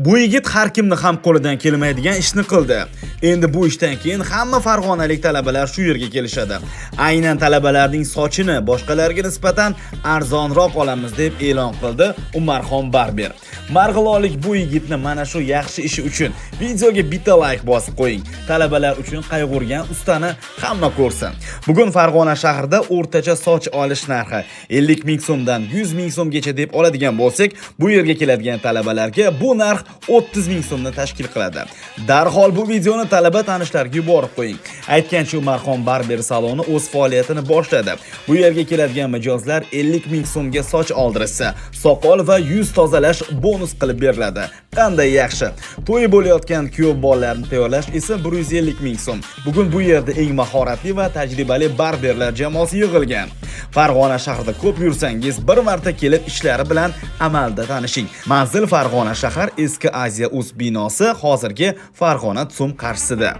Bu yigit har kimni ham qo'lidan kelmaydigan ishni qildi. Endi bu ishdan keyin hamma farg'onalik talabalar shu yerga kelishadi. Aynan talabalarning sochini boshqalarga nisbatan arzonroq olamiz deb e'lon qildi Umarxon Barber. Marg'ilonlik bu yigitni mana shu yaxshi ishi uchun videoga bitta like bosib qo'ying. Talabalar uchun qayg'urgan ustani hamma ko'rsin. Bugun Farg'ona shahrida o'rtacha soch olish narxi 50 ming so'mdan 100 ming so'mgacha deb oladigan bo'lsak, bu yerga keladigan talabalarga bu narx 30 ming so'mni tashkil qiladi. Darhol bu videoni talaba tanishlarga yuborib qo'ying. Aytgancha Umarxon Barber saloni o'z faoliyatini boshladi. Bu yerga keladigan mijozlar 50 ming so'mga soch oldirsa, soqol va yuz tozalash bonus qilib beriladi. Qanday yaxshi. To'y bo'layotgan kuyov bolalarni tayyorlash esa 150 ming so'm. Bugun bu yerda eng mahoratli va tajribali barberlar jamoasi yig'ilgan. Farg'ona shahrida ko'p yursangiz, bir marta kelib ishlari bilan amalda tanishing. Manzil Farg'ona shahar Eski Aziya Uz binosi, hozirgi Farg'ona Tsum qarshisida.